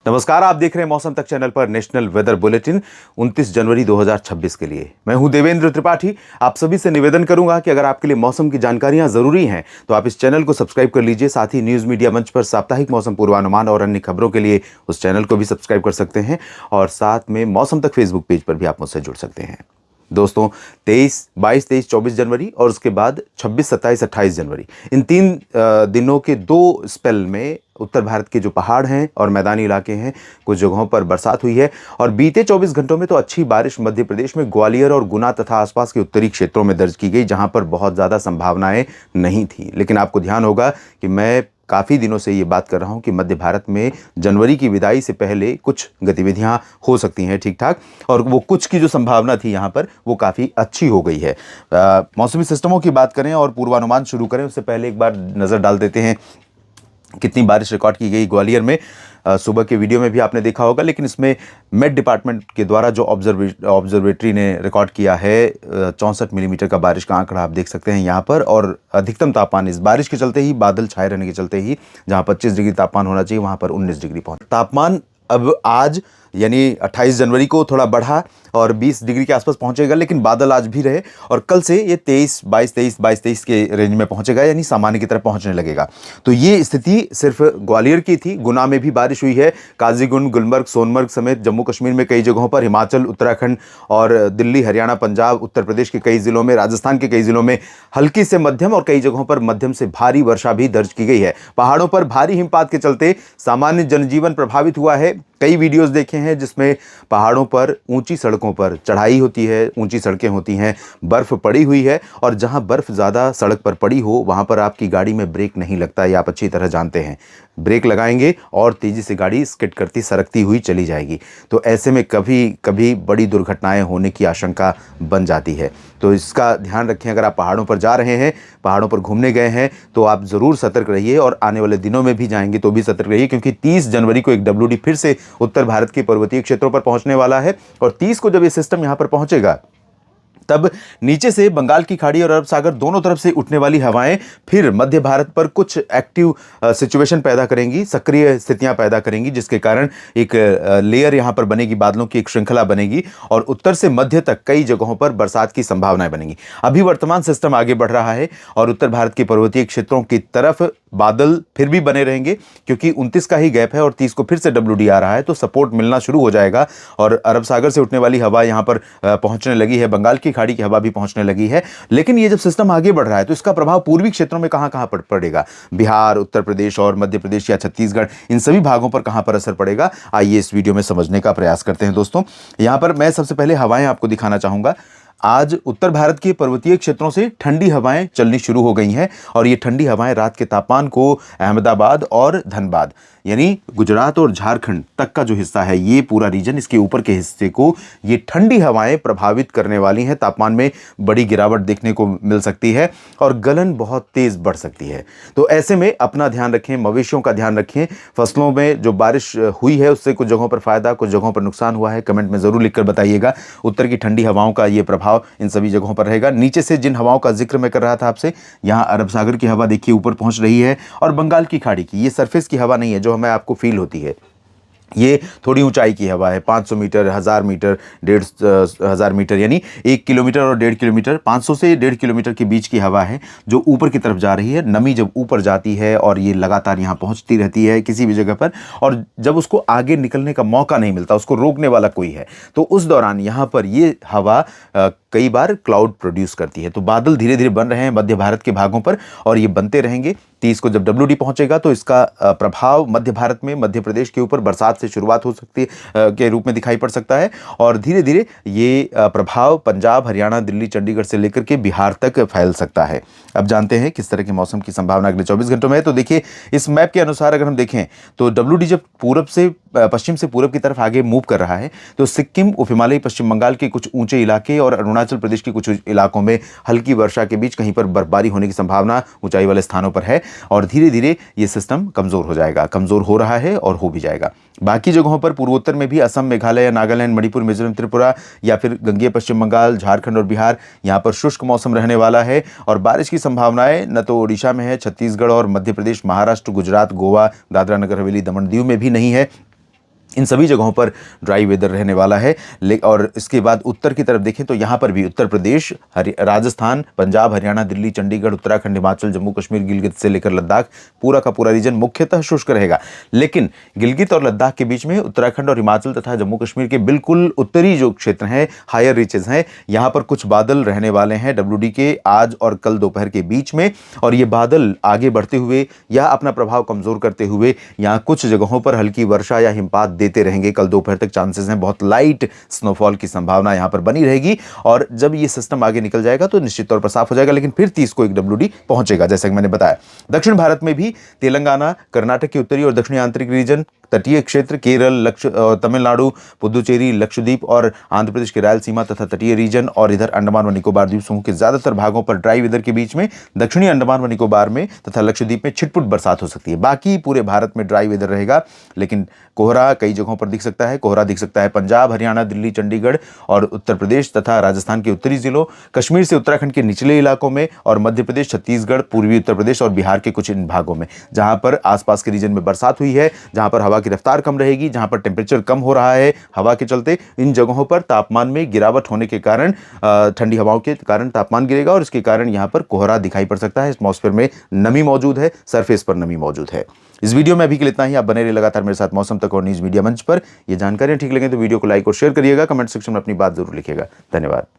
नमस्कार, आप देख रहे हैं मौसम तक चैनल पर नेशनल वेदर बुलेटिन 29 जनवरी 2026 के लिए। मैं हूं देवेंद्र त्रिपाठी। आप सभी से निवेदन करूंगा कि अगर आपके लिए मौसम की जानकारियां जरूरी हैं तो आप इस चैनल को सब्सक्राइब कर लीजिए। साथ ही न्यूज मीडिया मंच पर साप्ताहिक मौसम पूर्वानुमान और अन्य खबरों के लिए उस चैनल को भी सब्सक्राइब कर सकते हैं और साथ में मौसम तक फेसबुक पेज पर भी आप मुझसे जुड़ सकते हैं। दोस्तों, 22, 23, 24 जनवरी और उसके बाद 26, 27, 28 जनवरी, इन 3 दिनों के 2 स्पेल में उत्तर भारत के जो पहाड़ हैं और मैदानी इलाके हैं, कुछ जगहों पर बरसात हुई है। और बीते 24 घंटों में तो अच्छी बारिश मध्य प्रदेश में ग्वालियर और गुना तथा आसपास के उत्तरी क्षेत्रों में दर्ज की गई, जहां पर बहुत ज़्यादा संभावनाएं नहीं थी। लेकिन आपको ध्यान होगा कि मैं काफ़ी दिनों से ये बात कर रहा हूँ कि मध्य भारत में जनवरी की विदाई से पहले कुछ गतिविधियाँ हो सकती हैं ठीक ठाक, और वो कुछ की जो संभावना थी यहाँ पर वो काफ़ी अच्छी हो गई है। मौसमी सिस्टमों की बात करें और पूर्वानुमान शुरू करें उससे पहले एक बार नज़र डाल देते हैं कितनी बारिश रिकॉर्ड की गई ग्वालियर में। सुबह के वीडियो में भी आपने देखा होगा, लेकिन इसमें मेट डिपार्टमेंट के द्वारा जो ऑब्जर्वेटरी ने रिकॉर्ड किया है 64 मिलीमीटर का बारिश का आंकड़ा आप देख सकते हैं यहाँ पर। और अधिकतम तापमान इस बारिश के चलते ही, बादल छाए रहने के चलते ही, जहाँ 25 डिग्री तापमान होना चाहिए वहाँ पर 19 डिग्री पहुँचा। तापमान अब आज यानी 28 जनवरी को थोड़ा बढ़ा और 20 डिग्री के आसपास पहुंचेगा, लेकिन बादल आज भी रहे और कल से ये 23, 22, 23 के रेंज में पहुंचेगा, यानी सामान्य की तरफ पहुंचने लगेगा। तो ये स्थिति सिर्फ ग्वालियर की थी। गुना में भी बारिश हुई है। काजीगुंड, गुलमर्ग, सोनमर्ग समेत जम्मू कश्मीर में कई जगहों पर, हिमाचल, उत्तराखंड और दिल्ली, हरियाणा, पंजाब, उत्तर प्रदेश के कई जिलों में, राजस्थान के कई जिलों में हल्की से मध्यम और कई जगहों पर मध्यम से भारी वर्षा भी दर्ज की गई है। पहाड़ों पर भारी हिमपात के चलते सामान्य जनजीवन प्रभावित हुआ है। कई वीडियोस देखे हैं जिसमें पहाड़ों पर ऊंची सड़कों पर चढ़ाई होती है, ऊंची सड़कें होती हैं, बर्फ पड़ी हुई है और जहां बर्फ ज़्यादा सड़क पर पड़ी हो वहां पर आपकी गाड़ी में ब्रेक नहीं लगता, ये आप अच्छी तरह जानते हैं। ब्रेक लगाएंगे और तेज़ी से गाड़ी स्किड करती, सरकती हुई चली जाएगी। तो ऐसे में कभी कभी बड़ी दुर्घटनाएं होने की आशंका बन जाती है। तो इसका ध्यान रखें। अगर आप पहाड़ों पर जा रहे हैं, पहाड़ों पर घूमने गए हैं, तो आप ज़रूर सतर्क रहिए और आने वाले दिनों में भी जाएंगे तो भी सतर्क रहिए, क्योंकि 30 जनवरी को एक WD फिर से उत्तर भारत के पर्वतीय क्षेत्रों पर पहुंचने वाला है। और 30 को जब ये सिस्टम यहां पर पहुंचेगा तब नीचे से बंगाल की खाड़ी और अरब सागर दोनों तरफ से उठने वाली हवाएं फिर मध्य भारत पर कुछ एक्टिव सिचुएशन पैदा करेंगी, सक्रिय स्थितियां पैदा करेंगी, जिसके कारण एक लेयर यहां पर बनेगी, बादलों की एक श्रृंखला बनेगी और उत्तर से मध्य तक कई जगहों पर बरसात की संभावनाएं बनेंगी। अभी वर्तमान सिस्टम आगे बढ़ रहा है और उत्तर भारत के पर्वतीय क्षेत्रों की तरफ बादल फिर भी बने रहेंगे, क्योंकि 29 का ही गैप है और 30 को फिर से WD आ रहा है, तो सपोर्ट मिलना शुरू हो जाएगा। और अरब सागर से उठने वाली हवा यहां पर पहुंचने लगी है, बंगाल की खाड़ी की हवा भी पहुंचने लगी है। लेकिन ये जब सिस्टम आगे बढ़ रहा है तो इसका प्रभाव पूर्वी क्षेत्रों में कहां कहां पड़ेगा, बिहार, उत्तर प्रदेश और मध्य प्रदेश या छत्तीसगढ़, इन सभी भागों पर कहां पर असर पड़ेगा, आइए इस वीडियो में समझने का प्रयास करते हैं। दोस्तों, यहां पर मैं सबसे पहले हवाएं आपको दिखाना चाहूंगा। आज उत्तर भारत के पर्वतीय क्षेत्रों से ठंडी हवाएं चलनी शुरू हो गई हैं और ये ठंडी हवाएं रात के तापमान को अहमदाबाद और धनबाद यानी गुजरात और झारखंड तक का जो हिस्सा है, ये पूरा रीजन, इसके ऊपर के हिस्से को ये ठंडी हवाएं प्रभावित करने वाली हैं। तापमान में बड़ी गिरावट देखने को मिल सकती है और गलन बहुत तेज बढ़ सकती है। तो ऐसे में अपना ध्यान रखें, मवेशियों का ध्यान रखें। फसलों में जो बारिश हुई है उससे कुछ जगहों पर फायदा, कुछ जगहों पर नुकसान हुआ है, कमेंट में जरूर लिखकर बताइएगा। उत्तर की ठंडी हवाओं का ये प्रभाव इन सभी जगहों पर रहेगा। नीचे से जिन हवाओं का जिक्र मैं कर रहा था आपसे, यहाँ अरब सागर की हवा देखिए ऊपर पहुंच रही है और बंगाल की खाड़ी की, ये सरफेस की हवा नहीं है जो हमें आपको फील होती है, ये थोड़ी ऊंचाई की हवा है। 500 मीटर, 1000 मीटर, 1500 मीटर यानी 1 किलोमीटर और 1.5 किलोमीटर, 500 से 1.5 किलोमीटर के बीच की हवा है जो ऊपर की तरफ जा रही है। नमी जब ऊपर जाती है और ये लगातार यहाँ पहुँचती रहती है किसी भी जगह पर, और जब उसको आगे निकलने का मौका नहीं मिलता, उसको रोकने वाला कोई है, तो उस दौरान यहाँ पर ये हवा कई बार क्लाउड प्रोड्यूस करती है। तो बादल धीरे धीरे बन रहे हैं मध्य भारत के भागों पर और ये बनते रहेंगे। 30 को जब WD पहुंचेगा तो इसका प्रभाव मध्य भारत में, मध्य प्रदेश के ऊपर बरसात से शुरुआत हो सकती है के रूप में दिखाई पड़ सकता है और धीरे धीरे ये प्रभाव पंजाब, हरियाणा, दिल्ली, चंडीगढ़ से लेकर के बिहार तक फैल सकता है। अब जानते हैं किस तरह के मौसम की संभावना अगले 24 घंटों में है। तो देखिए, इस मैप के अनुसार अगर हम देखें तो WD जब पूरब से पश्चिम से पूरब की तरफ आगे मूव कर रहा है तो सिक्किम, उप हिमालयी पश्चिम बंगाल के कुछ ऊंचे इलाके और अरुणाचल प्रदेश के कुछ इलाकों में हल्की वर्षा के बीच कहीं पर बर्फबारी होने की संभावना ऊंचाई वाले स्थानों पर है और धीरे धीरे ये सिस्टम कमजोर हो जाएगा, कमजोर हो रहा है और हो भी जाएगा। बाकी जगहों पर पूर्वोत्तर में भी असम, मेघालय, नागालैंड, मणिपुर, मिजोरम, त्रिपुरा या फिर गंगेय पश्चिम बंगाल, झारखंड और बिहार, यहाँ पर शुष्क मौसम रहने वाला है और बारिश की संभावनाएं न तो ओडिशा में है, छत्तीसगढ़ और मध्य प्रदेश, महाराष्ट्र, गुजरात, गोवा, दादरा नगर हवेली, दमन दीव में भी नहीं है। इन सभी जगहों पर ड्राई वेदर रहने वाला है। और इसके बाद उत्तर की तरफ देखें तो यहाँ पर भी उत्तर प्रदेश, राजस्थान, पंजाब, हरियाणा, दिल्ली, चंडीगढ़, उत्तराखंड, हिमाचल, जम्मू कश्मीर, गिलगित से लेकर लद्दाख, पूरा का पूरा रीजन मुख्यतः शुष्क रहेगा। लेकिन गिलगित और लद्दाख के बीच में उत्तराखंड और हिमाचल तथा जम्मू कश्मीर के बिल्कुल उत्तरी जो क्षेत्र हैं, हायर रीचेज हैं, यहाँ पर कुछ बादल रहने वाले हैं WD के आज और कल दोपहर के बीच में। और ये बादल आगे बढ़ते हुए या अपना प्रभाव कमजोर करते हुए यहाँ कुछ जगहों पर हल्की वर्षा या हिमपात देते रहेंगे। कल दोपहर तक चांसेस हैं, बहुत लाइट स्नोफॉल की संभावना यहां पर बनी रहेगी। और जब ये सिस्टम आगे निकल जाएगा तो निश्चित तौर पर साफ हो जाएगा, लेकिन फिर 30 को एक WD पहुंचेगा, जैसा कि मैंने बताया। दक्षिण भारत में भी तेलंगाना, कर्नाटक के उत्तरी और दक्षिणी आंतरिक रीजन, तटीय क्षेत्र, केरल, तमिलनाडु, पुदुचेरी, लक्षद्वीप और आंध्र प्रदेश के रायलसीमा तथा तटीय रीजन और इधर अंडमान व निकोबार द्वीप समूह के ज्यादातर भागों पर ड्राई वेदर के बीच में दक्षिणी अंडमान व निकोबार में तथा लक्षद्वीप में छिटपुट बरसात हो सकती है। बाकी पूरे भारत में ड्राई वेदर रहेगा, लेकिन कोहरा कई जगहों पर दिख सकता है। कोहरा दिख सकता है पंजाब, हरियाणा, दिल्ली, चंडीगढ़ और उत्तर प्रदेश तथा राजस्थान के उत्तरी जिलों, कश्मीर से उत्तराखंड के निचले इलाकों में और मध्य प्रदेश, छत्तीसगढ़, पूर्वी उत्तर प्रदेश और बिहार के कुछ इन भागों में, जहां पर आसपास के रीजन में बरसात हुई है, जहां पर हवा की रफ्तार कम रहेगी, जहां पर टेम्परेचर कम हो रहा है हवा के चलते, इन जगहों पर तापमान में गिरावट होने के कारण, ठंडी हवाओं के कारण तापमान गिरेगा और इसके कारण यहां पर कोहरा दिखाई पड़ सकता है। एटमॉस्फेयर में नमी मौजूद है, सरफेस पर नमी मौजूद है। इस वीडियो में अभी के लिए इतना ही। आप बने रहिए लगातार मेरे साथ मौसम तक और न्यूज मीडिया मंच पर। ये जानकारियां ठीक लगे तो वीडियो को लाइक और शेयर करिएगा, कमेंट सेक्शन में अपनी बात जरूर लिखिएगा। धन्यवाद।